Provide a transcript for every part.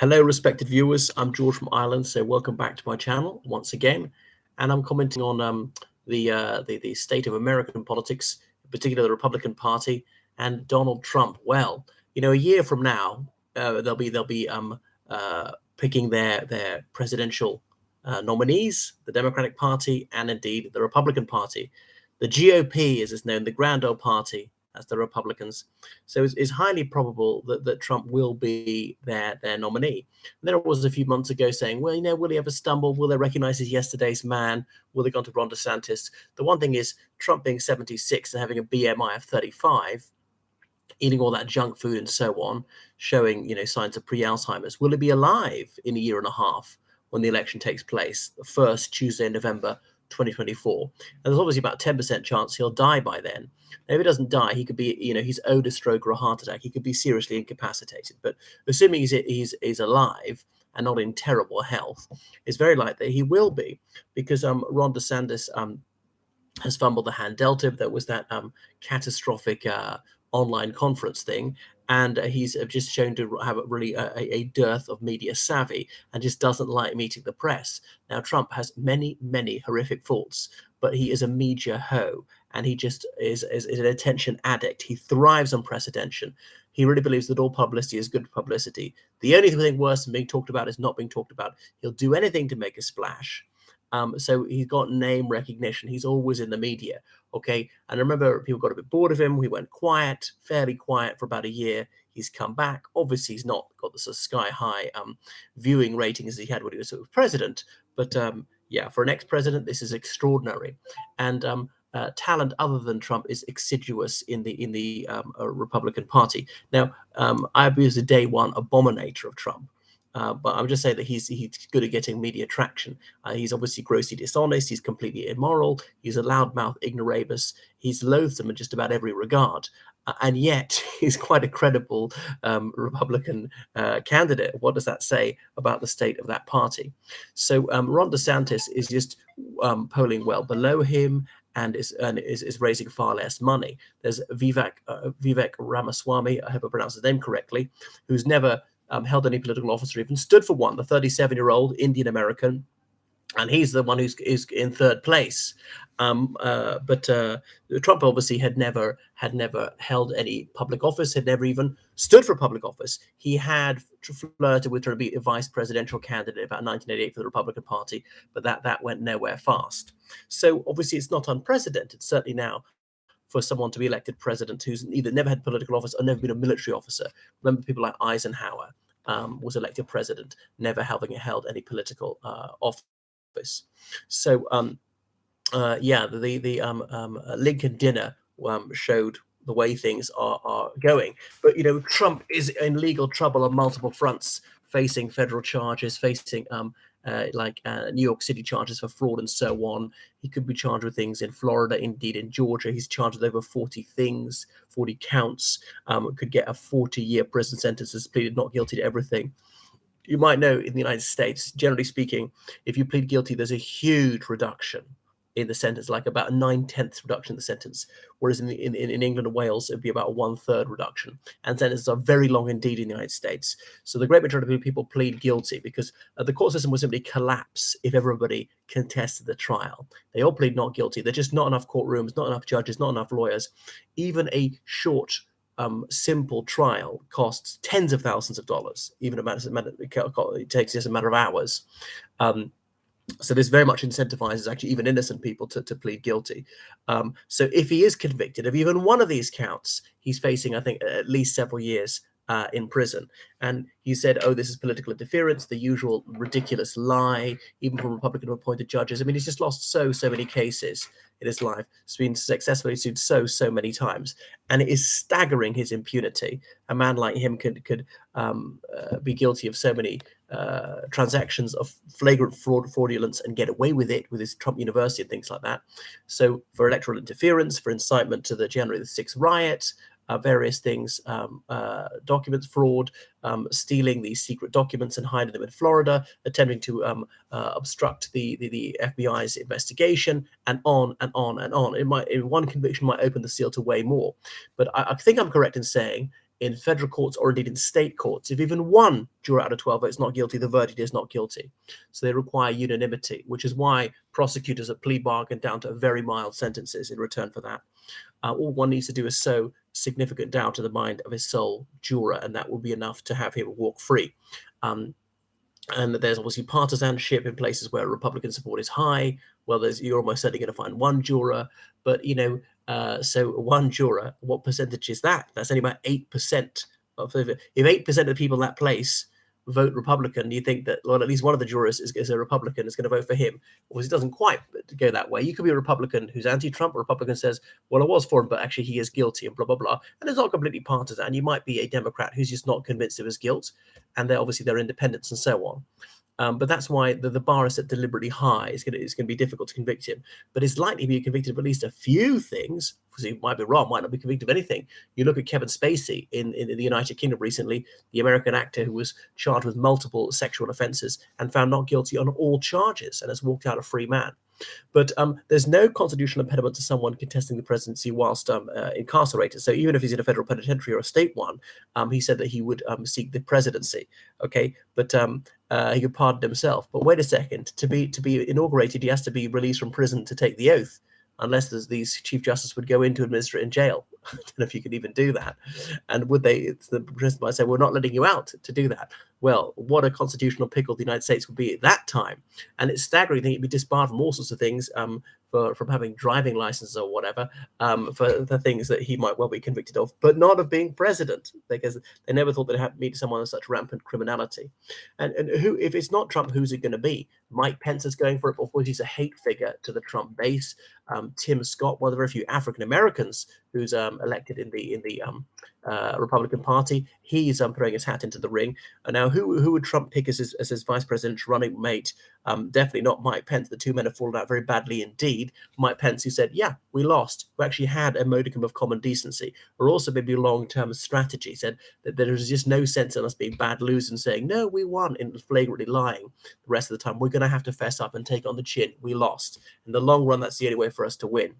Hello, respected viewers. I'm George from Ireland, so welcome back to my channel once again. And I'm commenting on the state of American politics, in particular the Republican Party and Donald Trump. Well, a year from now, they'll be picking their presidential nominees, the Democratic Party, and indeed the Republican Party. The GOP, as it's known, the Grand Old Party, that's the Republicans. So it's highly probable that Trump will be their nominee. And there was a few months ago saying, well, will he ever stumble? Will they recognize his yesterday's man? Will they go to Ron DeSantis? The one thing is, Trump being 76 and having a BMI of 35, eating all that junk food and so on, showing signs of pre-Alzheimer's. Will he be alive in a year and a half when the election takes place, the first Tuesday in November 2024? And there's obviously about 10% chance he'll die by then. Now, if he doesn't die, he could be, he's owed a stroke or a heart attack. He could be seriously incapacitated. But assuming he's alive and not in terrible health, it's very likely that he will be, because Ron DeSantis has fumbled the hand dealt him. There was that catastrophic online conference thing, and he's just shown to have a dearth of media savvy and just doesn't like meeting the press. Now, Trump has many, many horrific faults, but he is a media hoe, and he just is an attention addict. He thrives on press attention. He really believes that all publicity is good publicity. The only thing worse than being talked about is not being talked about. He'll do anything to make a splash. So he's got name recognition. He's always in the media. Okay. And I remember people got a bit bored of him. He went quiet, fairly quiet for about a year. He's come back. Obviously, he's not got the sort of sky high viewing ratings he had when he was sort of president. But yeah, for an ex-president, this is extraordinary. And talent other than Trump is exiguous in the Republican Party. Now, I was a day one abominator of Trump. But I would just say that he's good at getting media traction. He's obviously grossly dishonest. He's completely immoral. He's a loudmouth ignoramus. He's loathsome in just about every regard. And yet he's quite a credible Republican candidate. What does that say about the state of that party? So Ron DeSantis is just polling well below him, and is raising far less money. There's Vivek Ramaswamy, I hope I pronounced his name correctly, who's never held any political office or even stood for one, the 37-year-old Indian American, and he's the one who's in third place. But Trump obviously had never held any public office, had never even stood for public office. He had flirted with trying to be a vice presidential candidate about 1988 for the Republican Party, but that went nowhere fast. So obviously it's not unprecedented, certainly now, for someone to be elected president who's either never had political office or never been a military officer. Remember, people like Eisenhower was elected president, never having held any political office. So, yeah, the Lincoln dinner showed the way things are going. But, Trump is in legal trouble on multiple fronts, facing federal charges, facing New York City charges for fraud and so on. He could be charged with things in Florida, indeed in Georgia. He's charged with over 40 things, 40 counts. Could get a 40-year prison sentence, has pleaded not guilty to everything. You might know in the United States, generally speaking, if you plead guilty, there's a huge reduction in the sentence, like about a 9/10 reduction in the sentence, whereas in England and Wales, it'd be about a 1/3 reduction. And sentences are very long indeed in the United States. So the great majority of people plead guilty because the court system will simply collapse if everybody contested the trial. They all plead not guilty. There's just not enough courtrooms, not enough judges, not enough lawyers. Even a short simple trial costs tens of thousands of dollars, even it takes just a matter of hours. So this very much incentivizes actually even innocent people to plead guilty. So if he is convicted of even one of these counts, he's facing, I think, at least several years in prison. And he said, oh, this is political interference, the usual ridiculous lie, even from Republican appointed judges. I mean, he's just lost so many cases in his life. He's been successfully sued so many times. And it is staggering, his impunity. A man like him could be guilty of so many transactions of flagrant fraudulence and get away with it with his Trump University and things like that. So for electoral interference, for incitement to the January the 6th riot, various things, documents fraud, stealing these secret documents and hiding them in Florida, attempting to obstruct the FBI's investigation, and on and on and on. One conviction might open the seal to way more. But I think I'm correct in saying in federal courts or indeed in state courts, if even one juror out of 12 votes not guilty, the verdict is not guilty. So they require unanimity, which is why prosecutors at plea bargain down to very mild sentences in return for that. All one needs to do is sow significant doubt in the mind of his sole juror, and that will be enough to have him walk free. And there's obviously partisanship in places where Republican support is high. Well, you're almost certainly going to find one juror, but so one juror, what percentage is that? That's only about 8% of if 8% of the people in that place vote Republican. You think that, well, at least one of the jurors is a Republican, is going to vote for him. Well, it doesn't quite go that way. You could be a Republican who's anti-Trump. A Republican says, well, I was for him, but actually he is guilty, and blah, blah, blah. And it's not completely partisan. You might be a Democrat who's just not convinced of his guilt, and they're obviously their independence and so on. But that's why the bar is set deliberately high. It's going to be difficult to convict him, but it's likely to be convicted of at least a few things. Because he might be wrong, might not be convicted of anything. You look at Kevin Spacey in the United Kingdom recently, the American actor who was charged with multiple sexual offences and found not guilty on all charges and has walked out a free man. But there's no constitutional impediment to someone contesting the presidency whilst incarcerated. So even if he's in a federal penitentiary or a state one, he said that he would seek the presidency. Okay, but he could pardon himself. But wait a second, to be inaugurated, he has to be released from prison to take the oath, unless these Chief Justice would go in to administer it in jail. I don't know if you could even do that. And would they? The president might say, "We're not letting you out to do that." Well, what a constitutional pickle the United States would be at that time. And it's staggering. He'd be disbarred from all sorts of things, from having driving licenses or whatever, for the things that he might well be convicted of, but not of being president, because they never thought they'd have to meet someone of such rampant criminality. And who, if it's not Trump, who's it going to be? Mike Pence is going for it. Of course, he's a hate figure to the Trump base. Tim Scott, one of the very few African Americans who's elected in the Republican Party, he's throwing his hat into the ring. And now, who would Trump pick as his vice presidential running mate? Definitely not Mike Pence. The two men have fallen out very badly indeed. Mike Pence, who said, "Yeah, we lost," who actually had a modicum of common decency, or also maybe a long-term strategy, said that there is just no sense in us being bad losers and saying, "No, we won," and flagrantly lying the rest of the time. We're going to have to fess up and take on the chin. We lost. In the long run, that's the only way for us to win.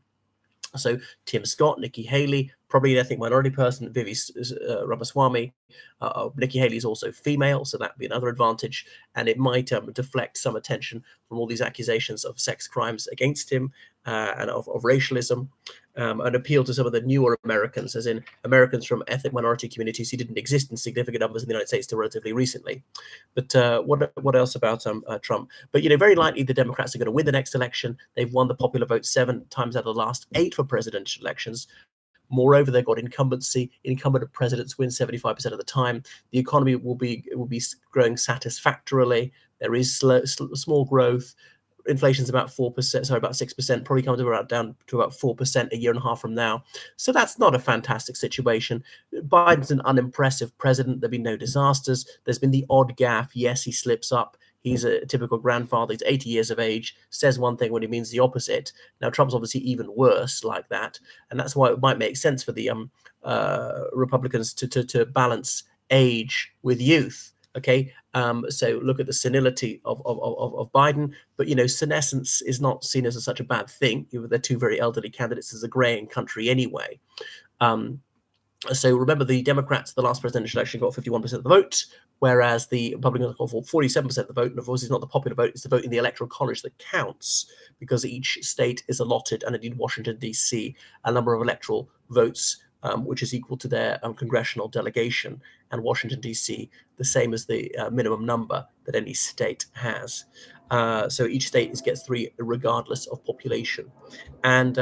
So Tim Scott, Nikki Haley, probably an ethnic minority person, Vivi Ramaswamy. Nikki Haley is also female, so that would be another advantage. And it might deflect some attention from all these accusations of sex crimes against him and of racialism, and appeal to some of the newer Americans, as in Americans from ethnic minority communities who didn't exist in significant numbers in the United States till relatively recently. But what else about Trump? But very likely the Democrats are going to win the next election. They've won the popular vote 7 times out of the last 8 for presidential elections. Moreover, they've got incumbency. Incumbent presidents win 75% of the time. The economy will be growing satisfactorily. There is small growth. Inflation's about 4%, sorry, about 6%, probably comes down to about 4% a year and a half from now. So that's not a fantastic situation. Biden's an unimpressive president. There've been no disasters. There's been the odd gaffe. Yes, he slips up. He's a typical grandfather. He's 80 years of age, says one thing when he means the opposite. Now, Trump's obviously even worse like that. And that's why it might make sense for the Republicans to balance age with youth. Okay, so look at the senility of Biden, but senescence is not seen as such a bad thing. They're two very elderly candidates. It's a graying country anyway. So remember, the Democrats, the last presidential election, got 51% of the vote, whereas the Republicans got 47% of the vote. And of course, it's not the popular vote; it's the vote in the Electoral College that counts, because each state is allotted, and indeed Washington D.C., a number of electoral votes, which is equal to their congressional delegation, and Washington, D.C., the same as the minimum number that any state has. So each state gets 3 regardless of population. And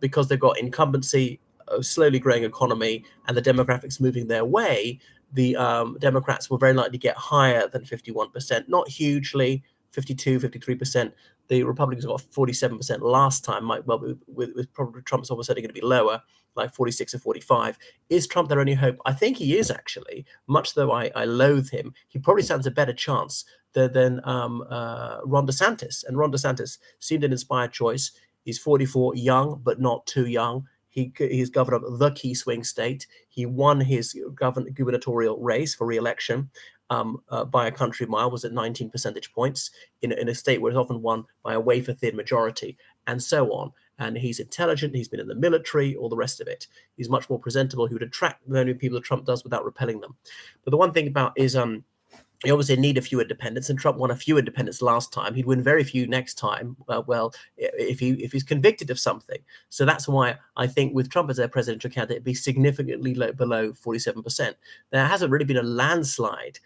because they've got incumbency, a slowly growing economy, and the demographics moving their way, the Democrats will very likely get higher than 51%, not hugely, 52, 53%. The Republicans got 47% last time. Might well be, with probably Trump's almost certainly going to be lower, like 46 or 45. Is Trump their only hope? I think he is, actually. Much though I loathe him, he probably stands a better chance than Ron DeSantis. And Ron DeSantis seemed an inspired choice. He's 44, young but not too young. He's governor of the key swing state. He won his gubernatorial race for re-election by a country mile, was at 19 percentage points in a state where it's often won by a wafer-thin majority, and so on. and he's intelligent. He's been in the military, all the rest of it. He's much more presentable. He would attract the many people that Trump does without repelling them. But the one thing about is he obviously need a few independents, and Trump won a few independents last time. He'd win very few next time. Well, if he's convicted of something. So that's why I think with Trump as their presidential candidate, it'd be significantly below 47%. There hasn't really been a landslide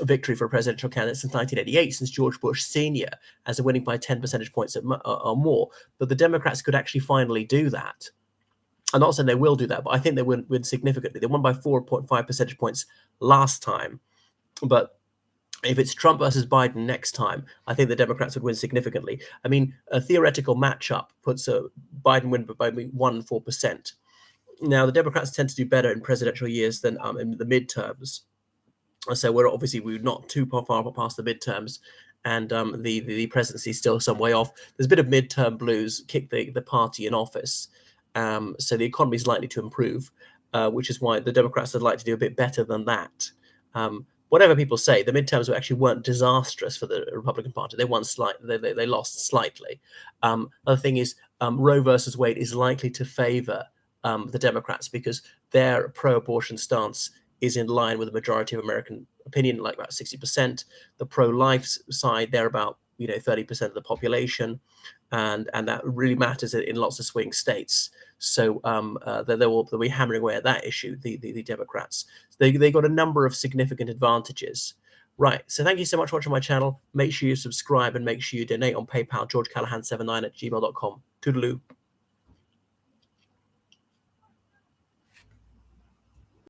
victory for a presidential candidate since 1988, since George Bush Sr. as a winning by 10 percentage points or more. But the Democrats could actually finally do that. I'm not saying they will do that, but I think they will win significantly. They won by 4.5 percentage points last time. But if it's Trump versus Biden next time, I think the Democrats would win significantly. I mean, a theoretical matchup puts Biden win by 1 and 4%. Now, the Democrats tend to do better in presidential years than in the midterms. So we're not too far past the midterms, and the presidency is still some way off. There's a bit of midterm blues, kick the party in office. So the economy is likely to improve, which is why the Democrats would like to do a bit better than that. Whatever people say, the midterms actually weren't disastrous for the Republican Party. They won they lost slightly. Other thing is Roe versus Wade is likely to favor the Democrats because their pro-abortion stance is in line with the majority of American opinion, like about 60%. The pro-life side, they're about 30% of the population, and that really matters in lots of swing states. So they'll be hammering away at that issue, the Democrats. They got a number of significant advantages. Right. So thank you so much for watching my channel. Make sure you subscribe and make sure you donate on PayPal, georgecallahan79@gmail.com. Toodaloo.